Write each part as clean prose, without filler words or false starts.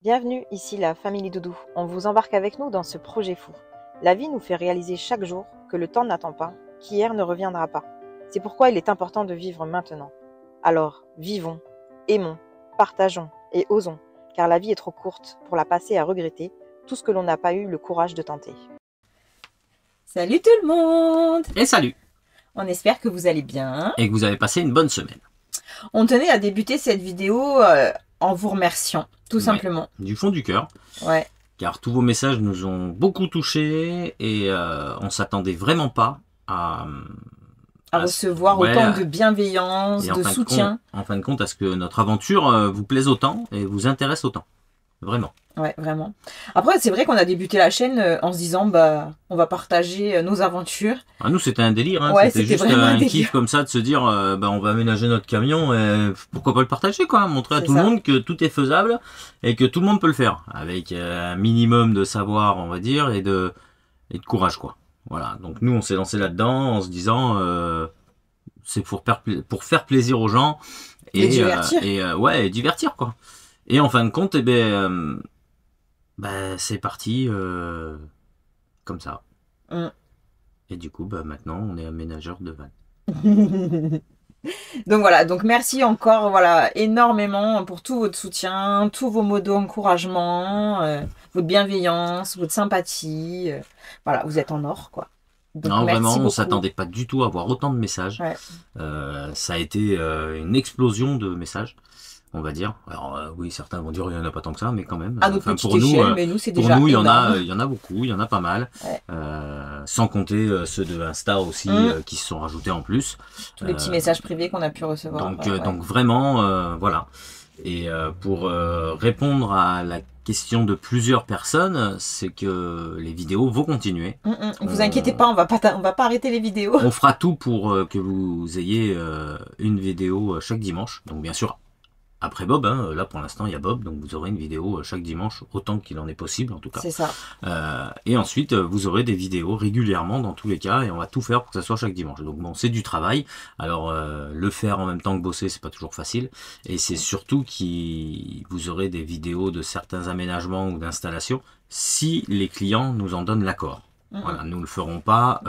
Bienvenue, ici la Famille Doudou. On vous embarque avec nous dans ce projet fou. La vie nous fait réaliser chaque jour que le temps n'attend pas, qu'hier ne reviendra pas. C'est pourquoi il est important de vivre maintenant. Alors, vivons, aimons, partageons et osons, car la vie est trop courte pour la passer à regretter tout ce que l'on n'a pas eu le courage de tenter. Salut tout le monde! Et salut! On espère que vous allez bien. Et que vous avez passé une bonne semaine. On tenait à débuter cette vidéo en vous remerciant, tout simplement. Du fond du cœur. Ouais. Car tous vos messages nous ont beaucoup touchés et on s'attendait vraiment pas à recevoir autant de bienveillance, de soutien. En fin de compte, à ce que notre aventure vous plaise autant et vous intéresse autant. Vraiment. Ouais, vraiment. Après, c'est vrai qu'on a débuté la chaîne en se disant, on va partager nos aventures. Ah, nous, c'était un délire. Hein. Ouais, c'était juste un kiff comme ça de se dire, on va aménager notre camion et pourquoi pas le partager, quoi. Montrer à tout le monde que tout est faisable et que tout le monde peut le faire. Avec un minimum de savoir, on va dire, et de courage, quoi. Voilà. Donc, nous, on s'est lancé là-dedans en se disant, c'est pour faire plaisir aux gens et divertir. Et divertir, quoi. Et en fin de compte, c'est parti comme ça. Et du coup, maintenant, on est aménageur de van. Donc voilà, donc merci encore énormément pour tout votre soutien, tous vos mots d'encouragement, votre bienveillance, votre sympathie. Voilà, vous êtes en or, quoi. Donc, non, vraiment, beaucoup. On s'attendait pas du tout à avoir autant de messages. Ouais. Ça a été une explosion de messages, on va dire. Alors oui, certains vont dire il y en a pas tant que ça, mais quand même. À notre petite échelle, mais nous c'est déjà pour nous, il y énorme. en a beaucoup, il y en a pas mal. Ouais. Sans compter ceux de Insta aussi qui se sont rajoutés en plus. Tous les petits messages privés qu'on a pu recevoir. Donc vraiment, voilà. Et pour répondre à la question de plusieurs personnes, c'est que les vidéos vont continuer. Vous inquiétez pas, on va pas arrêter les vidéos. On fera tout pour que vous ayez une vidéo chaque dimanche. Donc bien sûr, après Bob, là pour l'instant il y a Bob, donc vous aurez une vidéo chaque dimanche, autant qu'il en est possible en tout cas. C'est ça. Et ensuite vous aurez des vidéos régulièrement dans tous les cas, et on va tout faire pour que ça soit chaque dimanche. Donc bon, c'est du travail, alors le faire en même temps que bosser, c'est pas toujours facile, et c'est surtout que vous aurez des vidéos de certains aménagements ou d'installations, si les clients nous en donnent l'accord. Voilà, nous le ferons pas,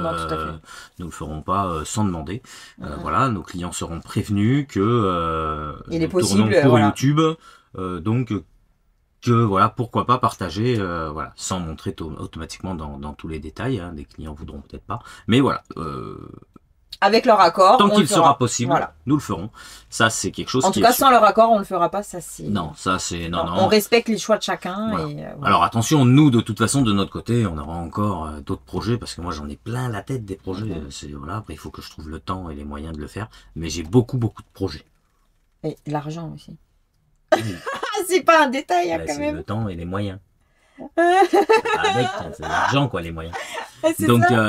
sans demander. Voilà, nos clients seront prévenus que il est possible pour YouTube, donc que voilà, pourquoi pas partager, sans montrer automatiquement dans tous les détails. Des clients voudront peut-être pas, mais voilà. Avec leur accord, tant qu'il sera possible, nous le ferons. Ça, c'est quelque chose. En tout cas, sans leur accord, on le fera pas. Ça, c'est. Non, ça c'est non. On respecte les choix de chacun. Voilà. Et, alors attention, nous de toute façon de notre côté, on aura encore d'autres projets parce que moi j'en ai plein la tête des projets. Après, il faut que je trouve le temps et les moyens de le faire. Mais j'ai beaucoup de projets. Et l'argent aussi. C'est pas un détail quand même. Le temps et les moyens. C'est l'argent quoi, les moyens.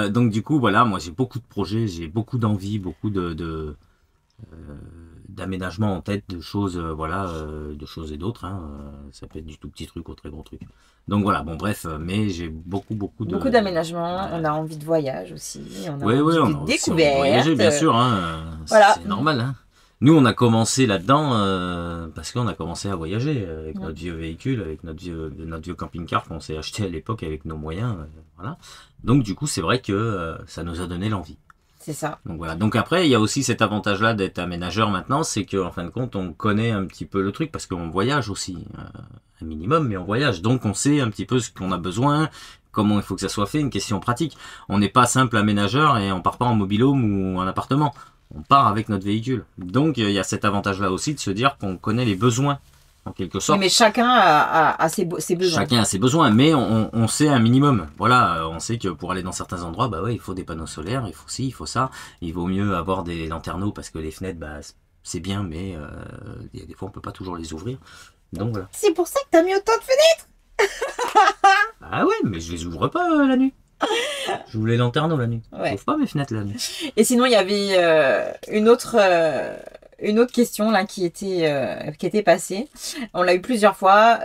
Donc du coup voilà, moi j'ai beaucoup de projets, j'ai beaucoup d'envie, beaucoup d'aménagements en tête, de choses de choses et d'autres. Ça peut être du tout petit truc au très gros truc. Donc voilà, bon bref, mais j'ai beaucoup d'aménagements. On a envie de voyage aussi. On a envie de découverte. Voyager bien sûr, voilà. C'est normal. Nous, on a commencé là-dedans parce qu'on a commencé à voyager avec notre vieux véhicule, avec notre vieux camping-car qu'on s'est acheté à l'époque avec nos moyens. Voilà. Donc, du coup, c'est vrai que ça nous a donné l'envie. C'est ça. Donc, voilà. Donc, après, il y a aussi cet avantage-là d'être aménageur maintenant, c'est qu'en fin de compte, on connaît un petit peu le truc parce qu'on voyage aussi, un minimum, mais on voyage. Donc, on sait un petit peu ce qu'on a besoin, comment il faut que ça soit fait, une question pratique. On n'est pas simple aménageur et on part pas en mobil-home ou en appartement. On part avec notre véhicule. Donc, il y a cet avantage-là aussi de se dire qu'on connaît les besoins, en quelque sorte. Mais chacun a ses besoins. Chacun a ses besoins, mais on sait un minimum. Voilà, on sait que pour aller dans certains endroits, il faut des panneaux solaires, il faut ci, il faut ça. Il vaut mieux avoir des lanterneaux parce que les fenêtres, c'est bien, mais des fois, on peut pas toujours les ouvrir. Donc, voilà. C'est pour ça que t'as mis autant de fenêtres. Ah ouais, mais je les ouvre pas la nuit. Je voulais lanterneau la nuit. Ouais. J'ouvre pas mes fenêtres la nuit. Et sinon, il y avait une autre question là qui était passée. On l'a eu plusieurs fois.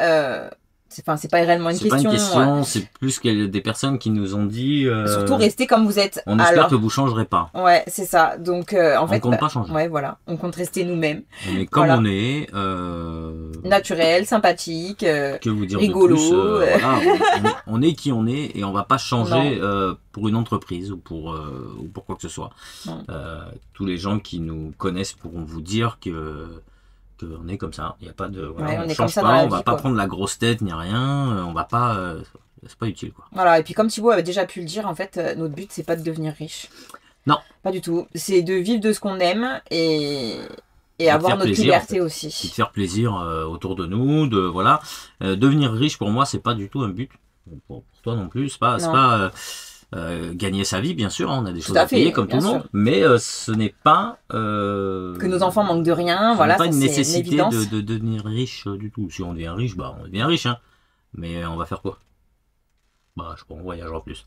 c'est pas réellement une C'est pas question. une question, c'est plus que des personnes qui nous ont dit. Surtout restez comme vous êtes. On espère que vous changerez pas. Ouais, c'est ça. Donc en fait, on compte pas changer. Ouais, voilà, on compte rester nous-mêmes. On est comme Voilà. on est. Naturel, sympathique, Que vous dire rigolo. de plus, voilà, on est qui on est et on va pas changer pour une entreprise ou pour quoi que ce soit. Tous les gens qui nous connaissent pourront vous dire qu'on est comme ça. Il y a pas de, voilà, on on est change comme ça pas, dans la on va vie, pas quoi. prendre la grosse tête ni rien. On va pas, c'est pas utile quoi. Voilà, et puis comme Thibaut avait déjà pu le dire, en fait, notre but c'est pas de devenir riche. Non. Pas du tout. C'est de vivre de ce qu'on aime et de avoir faire notre plaisir, liberté en aussi. C'est de faire plaisir autour de nous, de voilà. Devenir riche pour moi c'est pas du tout un but. Pour toi non plus, c'est pas gagner sa vie bien sûr, hein, on a des choses à payer comme tout le monde, mais ce n'est pas que nos enfants manquent de rien, voilà, pas ça, une c'est nécessité une évidence. de devenir riche du tout. Si on devient riche, bah on devient riche, hein. Mais on va faire quoi? Bah, je sais pas, on voyage en plus.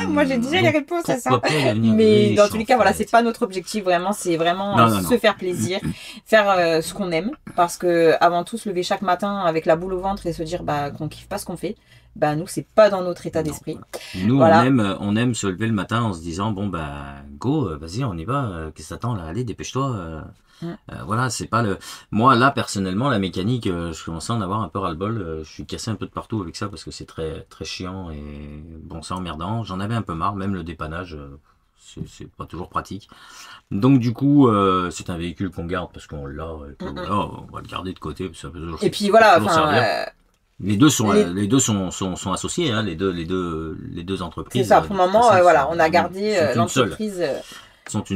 Moi, j'ai déjà les réponses à ça. Mais dans tous les cas, voilà, c'est pas notre objectif vraiment. C'est vraiment se faire plaisir, faire ce qu'on aime. Parce que avant tout, se lever chaque matin avec la boule au ventre et se dire bah, qu'on kiffe pas ce qu'on fait, bah nous, c'est pas dans notre état d'esprit. Nous, voilà. on aime se lever le matin en se disant bon bah go, vas-y, on y va. Qu'est-ce que t'attends là? Allez, dépêche-toi. Voilà, c'est pas le. Moi là personnellement la mécanique, je commence à en avoir un peu ras-le-bol. Je suis cassé un peu de partout avec ça parce que c'est très très chiant et bon c'est emmerdant. J'en avais un peu marre, même le dépannage, c'est pas toujours pratique. Donc du coup, c'est un véhicule qu'on garde parce qu'on l'a. Voilà, on va le garder de côté. Ça peut toujours, et puis voilà, les deux sont associés, hein, les deux entreprises. C'est ça. Pour le moment, voilà, on a gardé l'entreprise.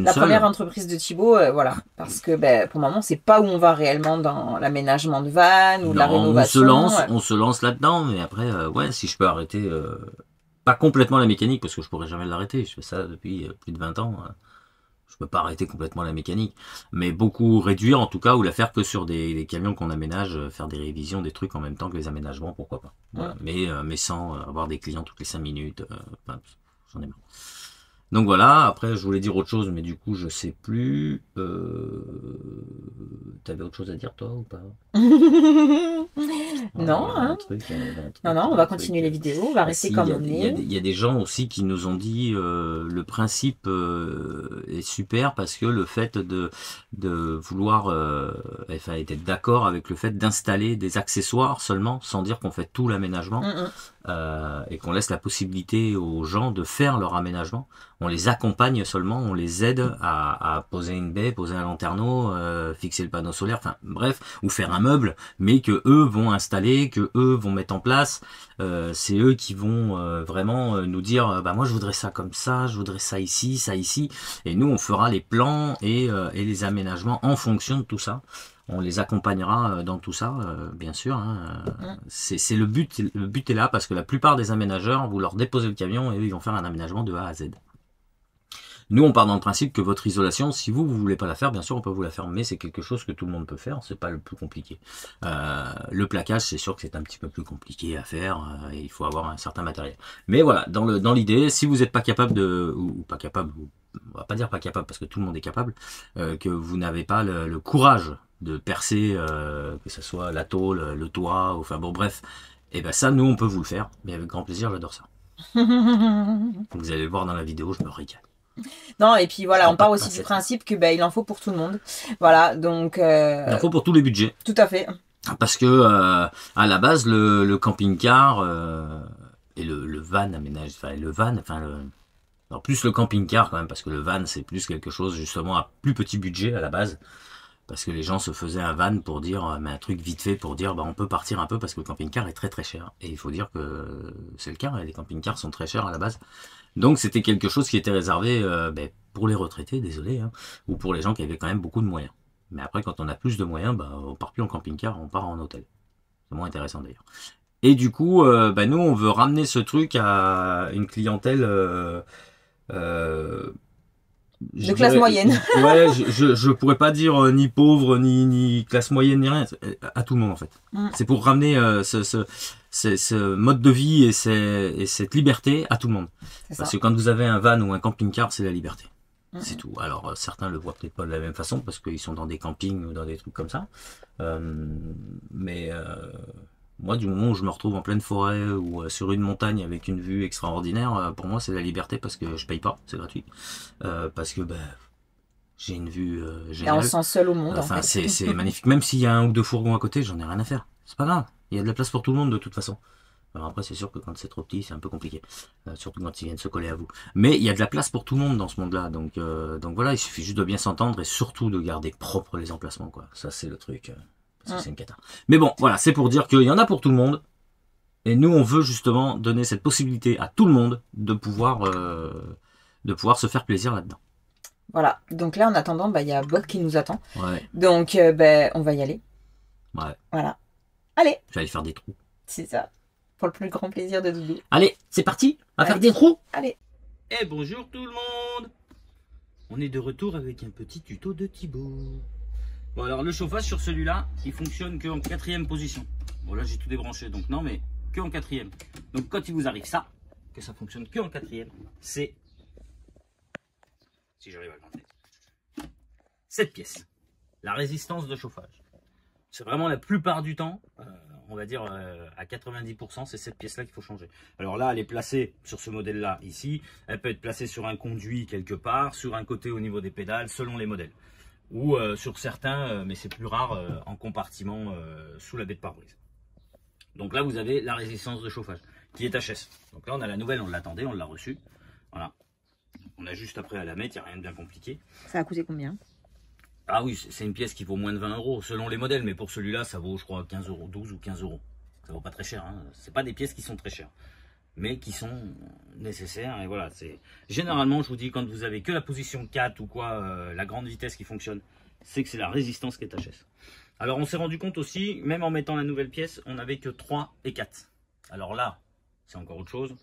Première entreprise de Thibaut, voilà, parce que pour le moment, c'est pas où on va réellement dans l'aménagement de van ou la rénovation. On se lance là-dedans, mais après, si je peux arrêter, pas complètement la mécanique, parce que je pourrais jamais l'arrêter, je fais ça depuis plus de 20 ans, je peux pas arrêter complètement la mécanique, mais beaucoup réduire en tout cas, ou la faire que sur des camions qu'on aménage, faire des révisions, des trucs en même temps que les aménagements, pourquoi pas. Voilà. Mais sans avoir des clients toutes les 5 minutes, j'en ai marre. Donc voilà, après je voulais dire autre chose, mais du coup je sais plus. T'avais autre chose à dire toi ou pas? Non, non, on va continuer les vidéos, on va rester comme on est. Il y a des gens aussi qui nous ont dit le principe est super parce que le fait de vouloir être d'accord avec le fait d'installer des accessoires seulement, sans dire qu'on fait tout l'aménagement. Et qu'on laisse la possibilité aux gens de faire leur aménagement. On les accompagne seulement, on les aide à poser une baie, poser un lanterneau, fixer le panneau solaire, enfin bref, ou faire un meuble, mais que eux vont installer, que eux vont mettre en place. C'est eux qui vont vraiment nous dire bah moi je voudrais ça comme ça, je voudrais ça ici, et nous on fera les plans et les aménagements en fonction de tout ça. On les accompagnera dans tout ça, bien sûr. Hein. C'est le but est là parce que la plupart des aménageurs, vous leur déposez le camion et eux, ils vont faire un aménagement de A à Z. Nous, on part dans le principe que votre isolation, si vous voulez pas la faire, bien sûr, on peut vous la faire, mais c'est quelque chose que tout le monde peut faire, c'est pas le plus compliqué. Le plaquage, c'est sûr que c'est un petit peu plus compliqué à faire, et il faut avoir un certain matériel. Mais voilà, dans l'idée, si vous n'êtes pas capable ou pas capable, on va pas dire pas capable parce que tout le monde est capable, que vous n'avez pas le courage de percer, que ce soit la tôle, le toit, enfin bon bref, et ben ça nous on peut vous le faire, mais avec grand plaisir, j'adore ça. Vous allez le voir dans la vidéo, je me régale. Non, et puis voilà, on part aussi du principe que il en faut pour tout le monde. Voilà, donc il en faut pour tous les budgets. Tout à fait. Parce que à la base le camping-car et le van aménage, en plus le camping-car quand même, parce que le van c'est plus quelque chose justement à plus petit budget à la base. Parce que les gens se faisaient un van pour dire, mais un truc vite fait pour dire, on peut partir un peu parce que le camping-car est très très cher. Et il faut dire que c'est le cas, les camping-cars sont très chers à la base. Donc c'était quelque chose qui était réservé pour les retraités, désolé, hein, ou pour les gens qui avaient quand même beaucoup de moyens. Mais après, quand on a plus de moyens, on part plus en camping-car, on part en hôtel. C'est moins intéressant d'ailleurs. Et du coup, nous, on veut ramener ce truc à une clientèle... de classe moyenne. Ouais, je pourrais pas dire ni pauvre, ni classe moyenne, ni rien. À tout le monde, en fait. C'est pour ramener ce mode de vie et cette liberté à tout le monde. Parce que quand vous avez un van ou un camping-car, c'est la liberté. C'est tout. Alors, certains le voient peut-être pas de la même façon parce qu'ils sont dans des campings ou dans des trucs comme ça. Mais Moi, du moment où je me retrouve en pleine forêt ou sur une montagne avec une vue extraordinaire, pour moi, c'est la liberté parce que je paye pas, c'est gratuit. Parce que j'ai une vue Et on géniale. se sent seul au monde, en Enfin, fait. c'est magnifique. Même s'il y a un ou deux fourgons à côté, j'en ai rien à faire. C'est pas grave. Il y a de la place pour tout le monde de toute façon. Alors après, c'est sûr que quand c'est trop petit, c'est un peu compliqué. Surtout quand ils viennent se coller à vous. Mais il y a de la place pour tout le monde dans ce monde-là. Donc voilà, il suffit juste de bien s'entendre et surtout de garder propre les emplacements, quoi. Ça, c'est le truc. Parce que c'est une cata. Mais bon, voilà, c'est pour dire qu'il y en a pour tout le monde. Et nous, on veut justement donner cette possibilité à tout le monde de pouvoir se faire plaisir là-dedans. Voilà. Donc là, en attendant, il y a Bob qui nous attend. Ouais. Donc, on va y aller. Ouais. Voilà. Allez, J'allais faire des trous. c'est ça. Pour le plus grand plaisir de Doudou. Allez, c'est parti. On va Allez. faire des trous. Allez. Eh bonjour tout le monde. On est de retour avec un petit tuto de Thibaut. Bon alors le chauffage sur celui-là, il fonctionne qu'en 4e position. Bon là j'ai tout débranché donc non mais que en 4e. Donc quand il vous arrive ça, que ça fonctionne que en 4e, c'est, si j'arrive à le monter, cette pièce, la résistance de chauffage. C'est vraiment la plupart du temps, on va dire à 90%, c'est cette pièce-là qu'il faut changer. Alors là, elle est placée sur ce modèle-là, ici. Elle peut être placée sur un conduit quelque part, sur un côté au niveau des pédales, selon les modèles. Ou sur certains, mais c'est plus rare, en compartiment sous la baie de pare-brise. Donc là, vous avez la résistance de chauffage, qui est HS. Donc là, on a la nouvelle, on l'attendait, on l'a reçue. Voilà. On a juste après à la mettre, il n'y a rien de bien compliqué. Ça a coûté combien? Ah oui, c'est une pièce qui vaut moins de 20 euros selon les modèles, mais pour celui-là, ça vaut, je crois, 15 euros, 12 ou 15 euros. Ça vaut pas très cher, hein. C'est pas des pièces qui sont très chères, mais qui sont nécessaires. Et voilà, c'est généralement, je vous dis, quand vous avez que la position 4 ou quoi, la grande vitesse qui fonctionne, c'est que c'est la résistance qui est HS. Alors, on s'est rendu compte aussi, même en mettant la nouvelle pièce, on n'avait que 3 et 4. Alors là, c'est encore autre chose.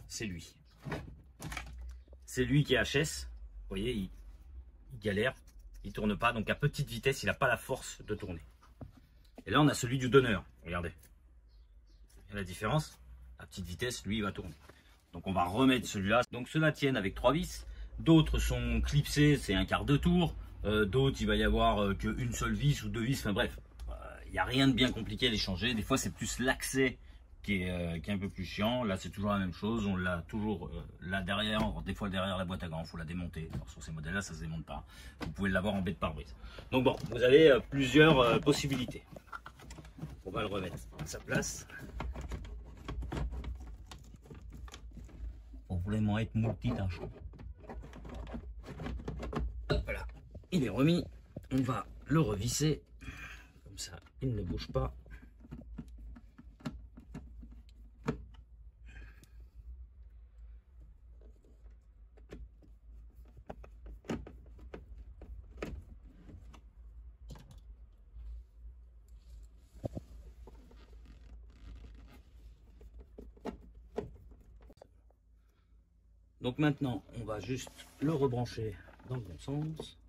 C'est lui. C'est lui qui est HS. Vous voyez, il galère, il tourne pas, donc à petite vitesse, il n'a pas la force de tourner. Et là, on a celui du donneur. Regardez. Et la différence, à petite vitesse, lui, il va tourner. Donc, on va remettre celui-là. Donc, ceux-là tiennent avec 3 vis. D'autres sont clipsés, c'est un quart de tour. D'autres, il va y avoir qu'une seule vis ou 2 vis. Enfin bref, il n'y a rien de bien compliqué à les changer. Des fois, c'est plus l'accès qui est un peu plus chiant. Là, c'est toujours la même chose. On l'a toujours là derrière. Des fois, derrière la boîte à gants, il faut la démonter. Alors, sur ces modèles-là, ça ne se démonte pas. Vous pouvez l'avoir en baie de pare-brise. Donc bon, vous avez plusieurs possibilités. On va le remettre à sa place. Pour vraiment être multitâche. Voilà, il est remis. On va le revisser. Comme ça, il ne bouge pas. Donc maintenant, on va juste le rebrancher dans le bon sens.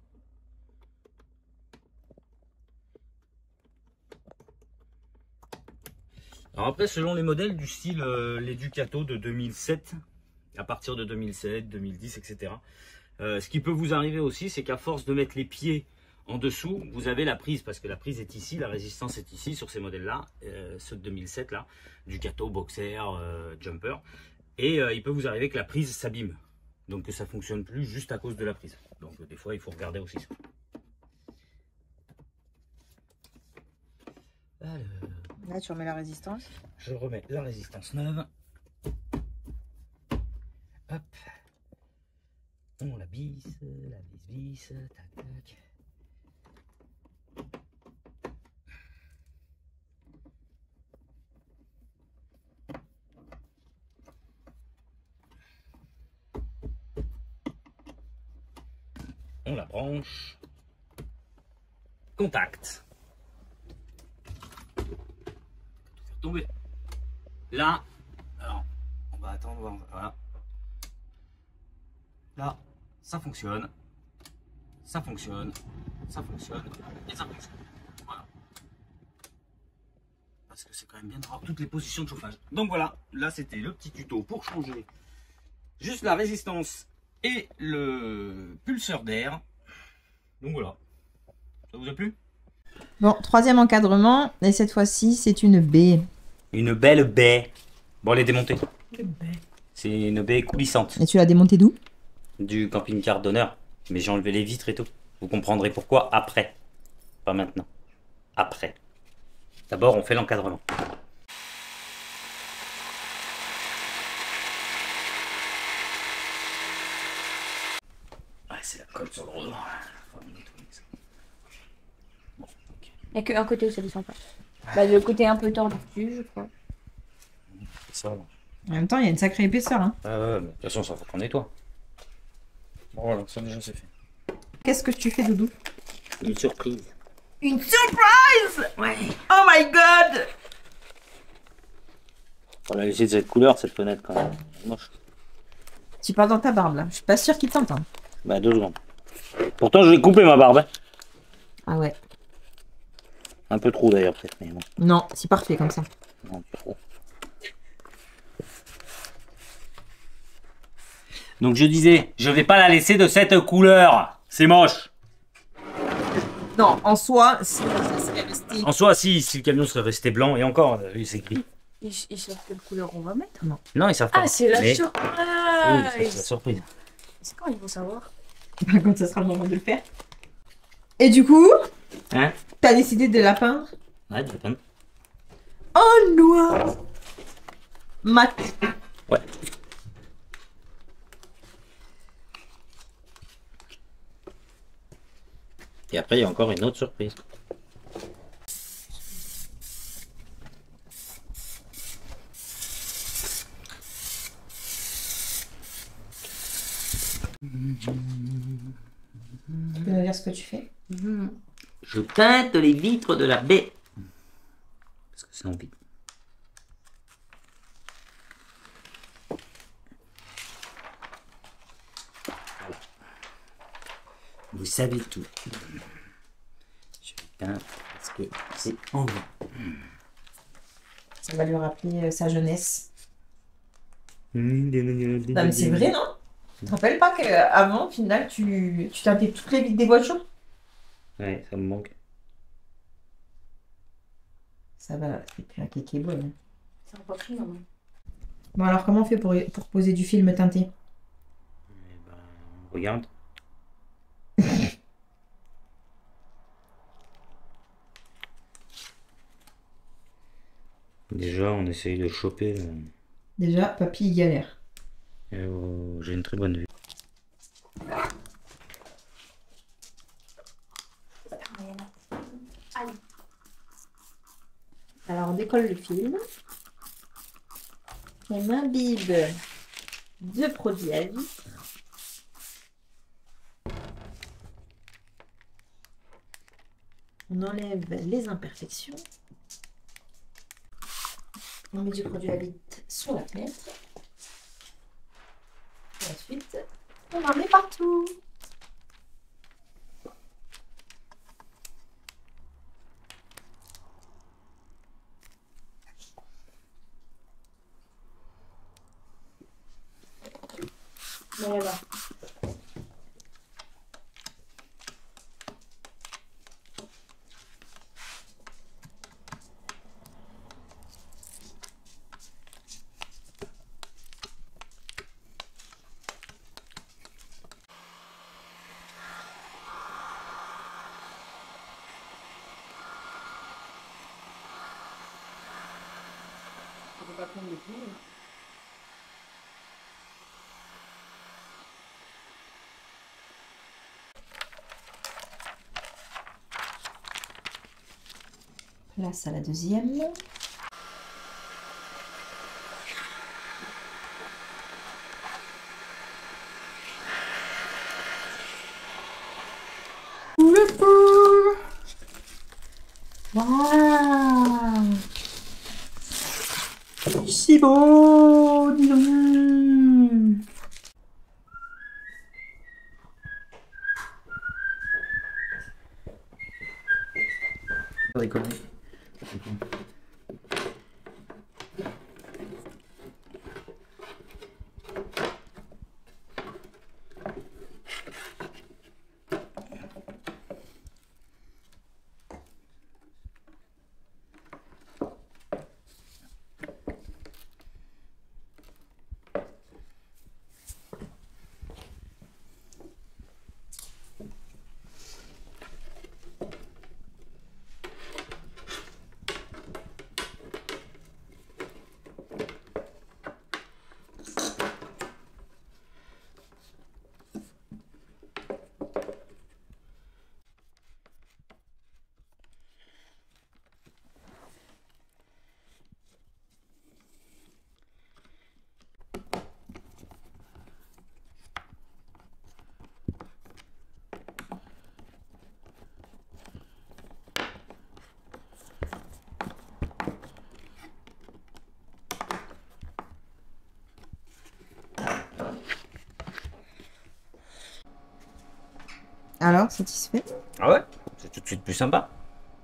Alors après, selon les modèles du style les Ducato de 2007, à partir de 2007, 2010, etc. Ce qui peut vous arriver aussi, c'est qu'à force de mettre les pieds en dessous, vous avez la prise, parce que la prise est ici, la résistance est ici sur ces modèles-là, ceux de 2007 là, Ducato, Boxer, Jumper. Et il peut vous arriver que la prise s'abîme, donc que ça ne fonctionne plus juste à cause de la prise. Donc des fois, il faut regarder aussi ça. Alors, Là, tu remets la résistance. je remets la résistance neuve. Hop. On la visse, tac, tac. On la branche. Contact. Tomber. Là, alors, on va attendre. Voilà. Là, ça fonctionne. Ça fonctionne. Ça fonctionne. Et ça fonctionne. Voilà. Parce que c'est quand même bien d'avoir toutes les positions de chauffage. Donc voilà, là c'était le petit tuto pour changer juste la résistance et le pulseur d'air. Donc voilà. Ça vous a plu? Bon, troisième encadrement, et cette fois-ci, c'est une baie. Une belle baie. Bon, elle est démontée. C'est une baie coulissante. Et tu l'as démontée d'où? Du camping-car d'honneur. Mais j'ai enlevé les vitres et tout. Vous comprendrez pourquoi après. Pas maintenant. Après. D'abord, on fait l'encadrement. Ouais, c'est la colle sur le rouleau. Bon, ok. Il n'y a qu'un côté où ça descend pas. Bah, le côté un peu tordu, je crois. C'est ça. En même temps, il y a une sacrée épaisseur. Hein. Ouais, mais de toute façon, ça faut qu'on nettoie. Bon, voilà, ça déjà c'est fait. Qu'est-ce que tu fais, Doudou? Une surprise. Une surprise! Ouais. Oh my god! On a laissé de cette couleur, cette fenêtre quand même. Moche. Tu parles dans ta barbe là. Je suis pas sûre qu'il t'entende. Bah, 2 secondes. Pourtant, je vais couper ma barbe. Hein. Ah ouais. Un peu trop d'ailleurs, peut-être, mais bon. Non, c'est parfait comme ça. Non, pas trop. Donc je disais, je vais pas la laisser de cette couleur. C'est moche. Non, en soi, si ça serait resté. En soi, si le camion serait resté blanc, et encore, lui, c'est gris. Ils savent quelle couleur on va mettre? Non. Non, ils savent pas. Ah, c'est la Mais- surprise! Oui, c'est la surprise. C'est quand ils vont savoir? Quand ça sera le moment de le faire. Et du coup, Hein? t'as décidé de la peindre Ouais, du pain. en noir. Mat. Ouais. Et après, il y a encore une autre surprise. Tu peux me dire ce que tu fais? Je teinte les vitres de la baie. Parce que c'est envie. Voilà. Vous savez tout. Je vais teindre parce que c'est envie. Ça va lui rappeler sa jeunesse. Non, mais Non, c'est vrai, non? Tu te rappelles pas qu'avant, au final, tu teintais toutes les vitres des voitures? Ouais, ça me manque. Ça va, c'est plus un kéké bonne. C'est un poitrine, non? Bon, alors comment on fait pour poser du film teinté? Eh ben, regarde. Déjà, on essaye de choper. Déjà, papy, il galère. J'ai une très bonne vue. Alors, on décolle le film. On imbibe de produits à vitre. On enlève les imperfections. On met du produit à vitre sur la fenêtre. Et ensuite, on en met partout. Voilà. On peut pas prendre le tout. Place à la deuxième. Waouh! C'est beau, dis donc! Pas déconner. Alors, satisfait? Ah ouais, c'est tout de suite plus sympa.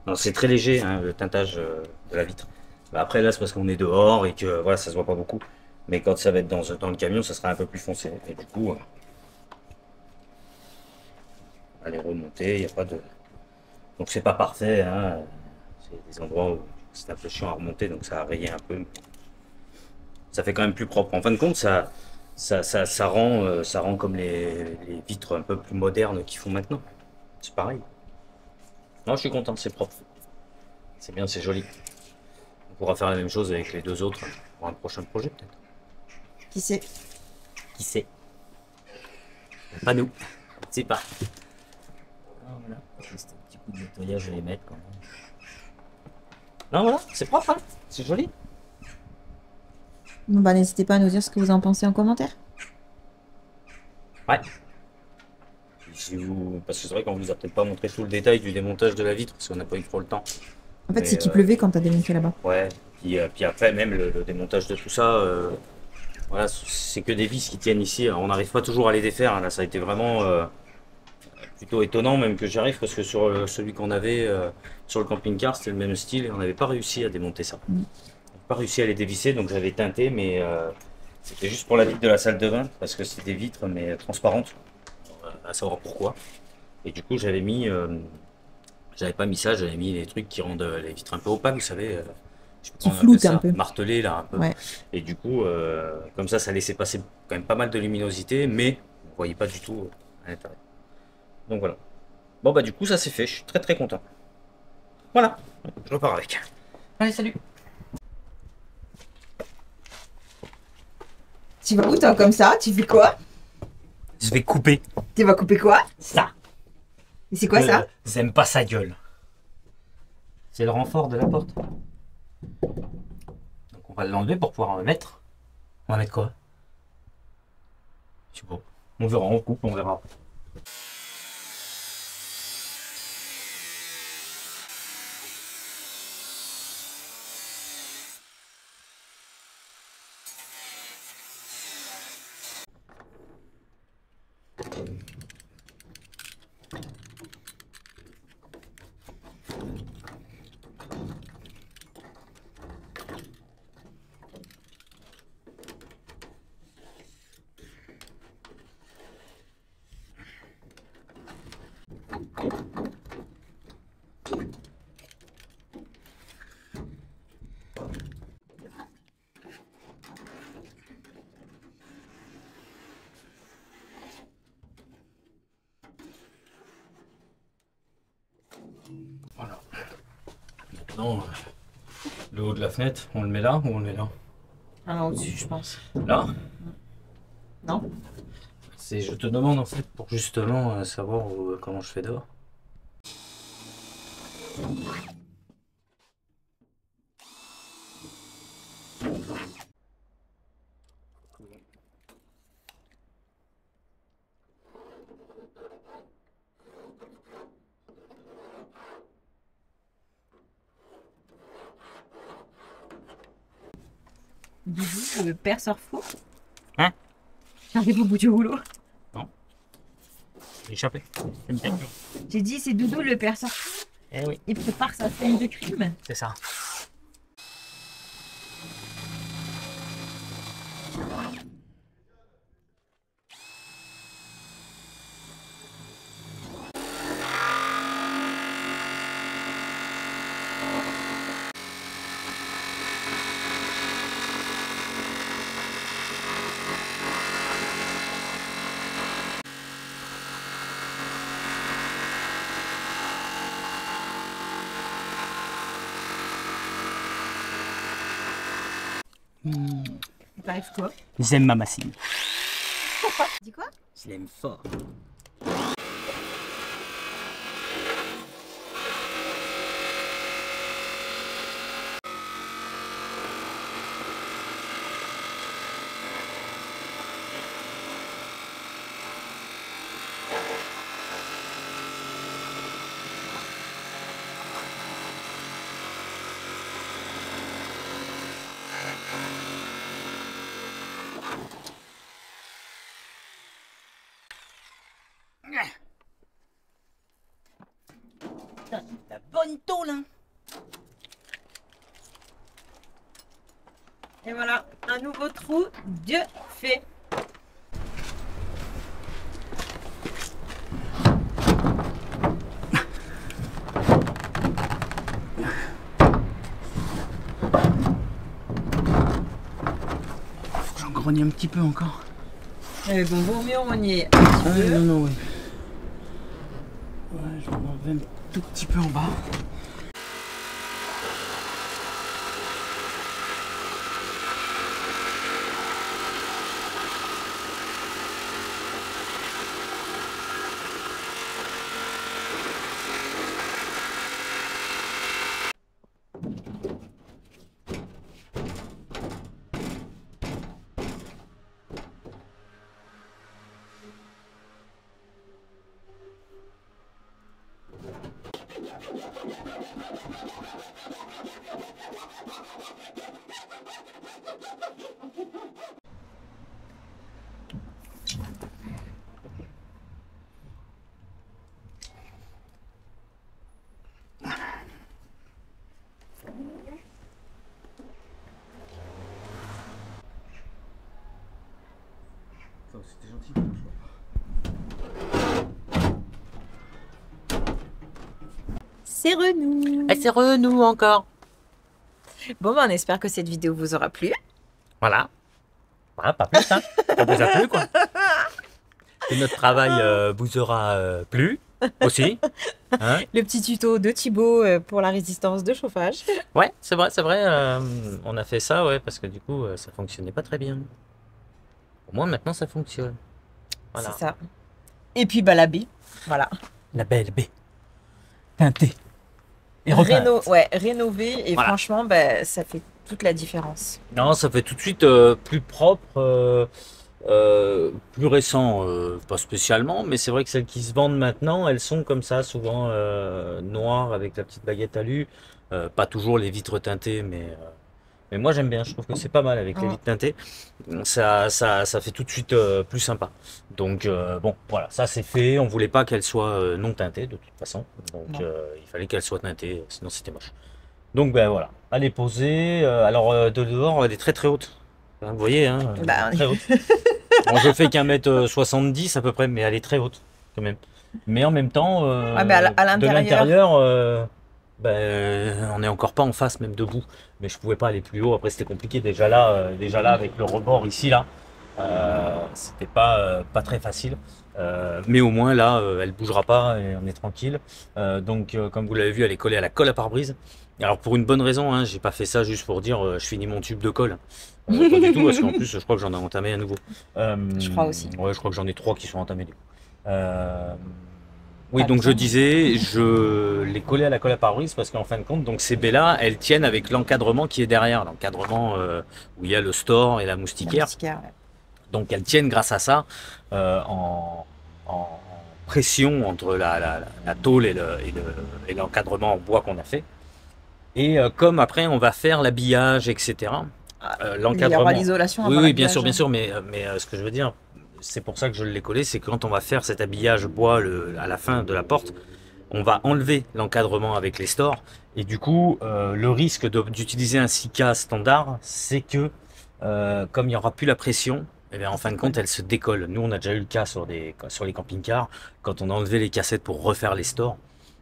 Non, c'est très léger, hein, le teintage de la vitre. Bah, après, là, c'est parce qu'on est dehors et que voilà, ça se voit pas beaucoup. Mais quand ça va être dans le camion, ça sera un peu plus foncé. Et du coup, elle est remontée, il n'y a pas de. Donc, c'est pas parfait. Hein. C'est des endroits où c'est un peu chiant à remonter, donc ça a rayé un peu. Ça fait quand même plus propre. En fin de compte, ça rend comme les vitres un peu plus modernes qu'ils font maintenant. C'est pareil. Non, je suis content, c'est propre. C'est bien, c'est joli. On pourra faire la même chose avec les deux autres pour un prochain projet, peut-être. Qui sait? Qui sait? Pas nous. C'est pas. Ah, voilà. Juste un petit coup de nettoyage à les mettre quand même. Non, voilà, c'est propre, hein. C'est joli. Bon, bah, n'hésitez pas à nous dire ce que vous en pensez en commentaire. Ouais. Si vous... Parce que c'est vrai qu'on vous a peut-être pas montré tout le détail du démontage de la vitre, parce qu'on n'a pas eu trop le temps. En fait, Mais, c'est qu'il pleuvait quand t'as démonté là-bas. Ouais. Puis après, même le démontage de tout ça, voilà, c'est que des vis qui tiennent ici. On n'arrive pas toujours à les défaire. Hein. Là, ça a été vraiment plutôt étonnant, même que j'y arrive, parce que sur celui qu'on avait sur le camping-car, c'était le même style et on n'avait pas réussi à démonter ça. On n'avait pas réussi à les dévisser, donc j'avais teinté, mais c'était juste pour la vitre de la salle de bain, parce que c'est des vitres, mais transparentes, à savoir pourquoi. Et du coup, j'avais mis, j'avais pas mis ça, j'avais mis les trucs qui rendent les vitres un peu opaques, vous savez. Je sais pas Qui comment on appelle floutent un ça, peu. martelé là un peu. Ouais. Et du coup, comme ça laissait passer quand même pas mal de luminosité, mais vous voyez pas du tout à l'intérieur. Donc voilà. Bon bah du coup ça c'est fait, je suis très très content. Voilà, je repars avec. Allez salut. Tu vas où toi comme ça? Tu fais quoi? Je vais couper Tu vas couper quoi? ça. Et c'est quoi ça? J'aime pas sa gueule. C'est le renfort de la porte. Donc on va l'enlever pour pouvoir en mettre. On va mettre quoi? Je sais pas. On verra, on coupe, on verra. Voilà. Maintenant, le haut de la fenêtre, on le met là ou on le met là? Ah non, au-dessus, je pense. Là? Non? C'est, je te demande en fait pour justement savoir comment je fais dehors. Doudou, le perceur fou. Hein? J'arrive au bout du rouleau. J'ai échappé. J'ai dit, c'est Doudou le perceur fou. Eh oui, Il prépare sa scène de crime. c'est ça. T'arrives quoi? J'aime ma machine. Dis quoi? Je l'aime fort. La bonne tôle, hein. Et voilà, un nouveau trou de fait. Faut que j'en grogne un petit peu encore. Et bon, vaut mieux rogner. Non, non, oui. Ouais, je vais enlever un tout petit peu en bas. C'était gentil. C'est Renou. C'est Renou encore. Bon, ben, on espère que cette vidéo vous aura plu. Voilà. Voilà, pas plus, hein. Ça vous a plu, quoi. Et notre travail vous aura plu aussi. Hein. Le petit tuto de Thibaut pour la résistance de chauffage. Ouais, c'est vrai, c'est vrai. On a fait ça, ouais, parce que du coup, ça fonctionnait pas très bien. Au moins, maintenant, ça fonctionne. Voilà. C'est ça. Et puis, bah, la baie. Voilà. La belle baie. Teintée. Et repeinte. Rénover. Et Voilà. franchement, bah, ça fait toute la différence. Non, ça fait tout de suite plus propre, plus récent, pas spécialement, mais c'est vrai que celles qui se vendent maintenant, elles sont comme ça, souvent noires avec la petite baguette alu. Pas toujours les vitres teintées, mais moi j'aime bien, je trouve que c'est pas mal avec les vitres teintées. Ça fait tout de suite plus sympa. Donc bon, voilà, ça c'est fait. On voulait pas qu'elle soit non teintée de toute façon. Donc il fallait qu'elle soit teintée, sinon c'était moche. Donc ben voilà, elle est posée. Alors de dehors, elle est très très haute. Hein, vous voyez, hein, Bah, très haute. Bon, je fais qu'1m70 à peu près, mais elle est très haute quand même. Mais en même temps, mais à de l'intérieur. l'intérieur, on n'est encore pas en face, même debout. Mais je pouvais pas aller plus haut. Après, c'était compliqué. Déjà là, avec le rebord ici, là, c'était pas très facile. Mais au moins là, elle bougera pas et on est tranquille. Donc, comme vous l'avez vu, elle est collée à la colle à pare-brise. Alors pour une bonne raison, hein, j'ai pas fait ça juste pour dire je finis mon tube de colle. Pas du tout, parce qu'en plus, je crois que j'en ai entamé un nouveau. Je crois aussi. Ouais, je crois que j'en ai 3 qui sont entamés du coup. Oui, Ah, donc je bien. disais, je l'ai collé à la colle à pare-brise parce qu'en fin de compte, donc ces baies-là, elles tiennent avec l'encadrement qui est derrière, l'encadrement où il y a le store et la moustiquaire. Moustiquaire, ouais. Donc elles tiennent grâce à ça en pression entre la tôle et l'encadrement en bois qu'on a fait. Et comme après on va faire l'habillage, etc. Il y L'encadrement. aura l'isolation Oui, avant oui, bien sûr, l'habillage. mais ce que je veux dire, c'est pour ça que je l'ai collé, c'est que quand on va faire cet habillage bois à la fin de la porte, on va enlever l'encadrement avec les stores. Et du coup, le risque d'utiliser un 6K standard, c'est que comme il n'y aura plus la pression, eh bien, en fin de compte, elle se décolle. Nous, on a déjà eu le cas sur les camping-cars, quand on a enlevé les cassettes pour refaire les stores.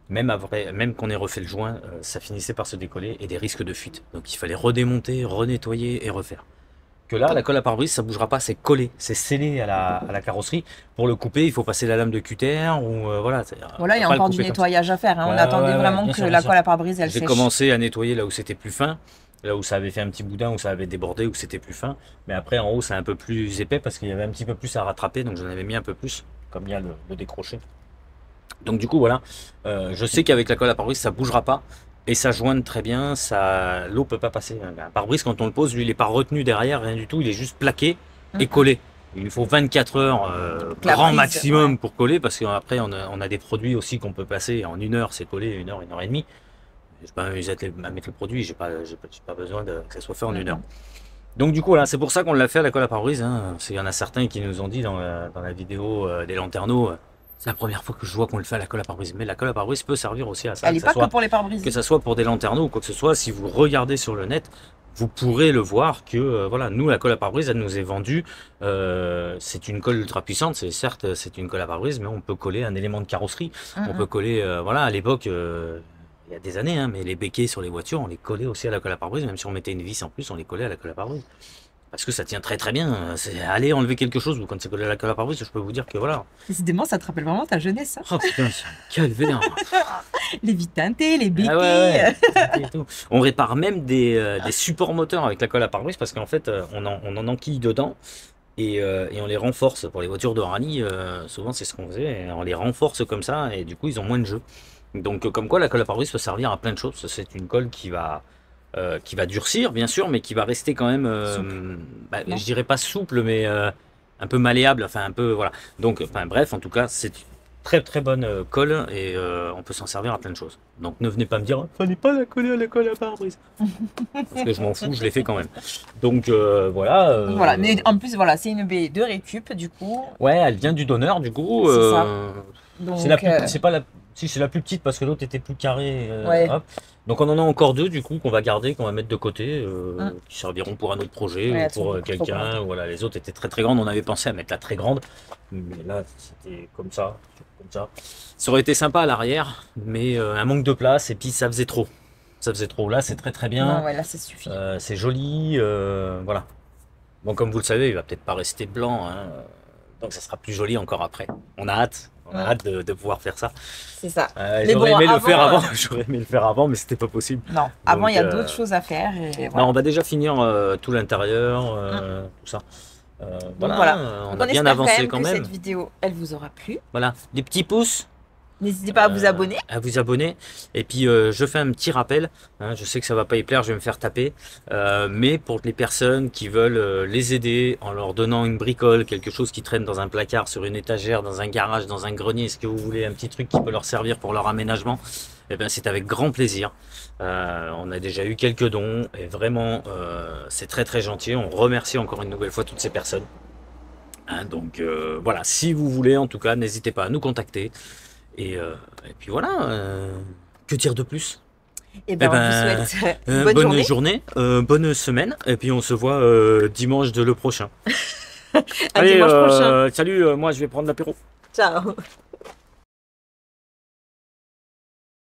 Même qu'on ait refait le joint, ça finissait par se décoller et des risques de fuite. Donc il fallait redémonter, renettoyer et refaire. Que là, la colle à pare-brise, ça bougera pas, c'est collé, c'est scellé à la carrosserie. Pour le couper, il faut passer la lame de cutter ou voilà. Voilà, il y a encore du nettoyage à faire. Hein. On Ouais, attendait ouais, vraiment bien que sûr, la bien colle à pare-brise, elle J'ai sèche. commencé à nettoyer là où c'était plus fin, là où ça avait fait un petit boudin, où ça avait débordé, où c'était plus fin. Mais après, en haut, c'est un peu plus épais parce qu'il y avait un petit peu plus à rattraper, donc j'en avais mis un peu plus, comme il y a le décroché. Donc du coup, voilà, je sais qu'avec la colle à pare-brise, ça bougera pas. Et ça jointe très bien, l'eau peut pas passer. Un pare-brise, quand on le pose, lui, il n'est pas retenu derrière, rien du tout, il est juste plaqué et collé. Il nous faut 24 heures grand prise, maximum ouais. pour coller, parce qu'après, on a des produits aussi qu'on peut passer en 1 heure, c'est collé, 1 heure, 1 heure et demie. Je ne vais pas m'amuser à mettre le produit, j'ai pas besoin que ça soit fait en 1 heure. Donc du coup, voilà, c'est pour ça qu'on l'a fait à la colle à pare-brise. Hein. Il y en a certains qui nous ont dit dans la vidéo des lanterneaux, C'est la première fois que je vois qu'on le fait à la colle à pare-brise. Mais la colle à pare-brise peut servir aussi à ça. Elle n'est pas que pour les pare-brises. Que ça soit pour des lanterneaux ou quoi que ce soit, si vous regardez sur le net, vous pourrez le voir que voilà, nous la colle à pare-brise, elle nous est vendue. C'est une colle ultra puissante. Certes, c'est une colle à pare-brise, mais on peut coller un élément de carrosserie. On peut coller, voilà, à l'époque, il y a des années, hein, mais les béquets sur les voitures, on les collait aussi à la colle à pare-brise. Même si on mettait une vis en plus, on les collait à la colle à pare-brise. Parce que ça tient très très bien. Aller enlever quelque chose, ou quand c'est collé à la colle à pare-brise, je peux vous dire que voilà. Décidément, ça te rappelle vraiment ta jeunesse. Hein. Oh putain, c'est un calvaire. Les vitres teintées, les béquets. Ah ouais, ouais. Et tout. On répare même des supports moteurs avec la colle à pare-brise parce qu'en fait, on en enquille dedans et on les renforce. Pour les voitures de rallye, souvent c'est ce qu'on faisait. On les renforce comme ça et du coup, ils ont moins de jeu. Donc, comme quoi, la colle à pare-brise peut servir à plein de choses. C'est une colle qui va durcir, bien sûr, mais qui va rester quand même, je dirais pas souple, mais un peu malléable. Enfin, un peu, voilà. Donc, enfin, bref, en tout cas, c'est très très bonne colle et on peut s'en servir à plein de choses. Donc ne venez pas me dire fallait pas la coller à la colle à pare-brise. Parce que je m'en fous, je l'ai fait quand même. Donc voilà. Voilà, mais en plus voilà, c'est une baie de récup du coup. Ouais, elle vient du donneur du coup. C'est ça. Donc, c'est pas la si c'est la plus petite parce que l'autre était plus carré. Ouais. Hop. Donc on en a encore deux du coup qu'on va garder, qu'on va mettre de côté, qui serviront pour un autre projet Ouais, ou pour quelqu'un. Voilà, les autres étaient très très grandes. On avait pensé à mettre la très grande, mais là c'était comme ça. Ça aurait été sympa à l'arrière, mais un manque de place et puis ça faisait trop. Ça faisait trop. Là c'est très très bien. Non, ouais, là ça suffit. C'est joli, voilà. Bon, comme vous le savez, il va peut-être pas rester blanc, hein, donc ça sera plus joli encore après. On a hâte. On a hâte de pouvoir faire ça. C'est ça. J'aurais aimé le faire avant. J'aurais aimé le faire avant, mais c'était pas possible. Non, avant il y a d'autres choses à faire. Et voilà. Non, on va déjà finir tout l'intérieur, tout ça. Donc voilà. On a bien avancé quand même. Cette vidéo, elle vous aura plu. Voilà, des petits pouces. N'hésitez pas à vous abonner. Et puis je fais un petit rappel. Hein, je sais que ça va pas y plaire, je vais me faire taper. Mais pour les personnes qui veulent les aider en leur donnant une bricole, quelque chose qui traîne dans un placard, sur une étagère, dans un garage, dans un grenier, ce que vous voulez, un petit truc qui peut leur servir pour leur aménagement, eh ben, c'est avec grand plaisir. On a déjà eu quelques dons et vraiment c'est très très gentil. On remercie encore une nouvelle fois toutes ces personnes. Hein, donc voilà, si vous voulez en tout cas, n'hésitez pas à nous contacter. Et puis voilà, que dire de plus? Et ben, on vous souhaite une bonne journée, bonne semaine, et puis on se voit dimanche de le prochain. Allez, dimanche prochain. Salut, moi je vais prendre l'apéro. Ciao.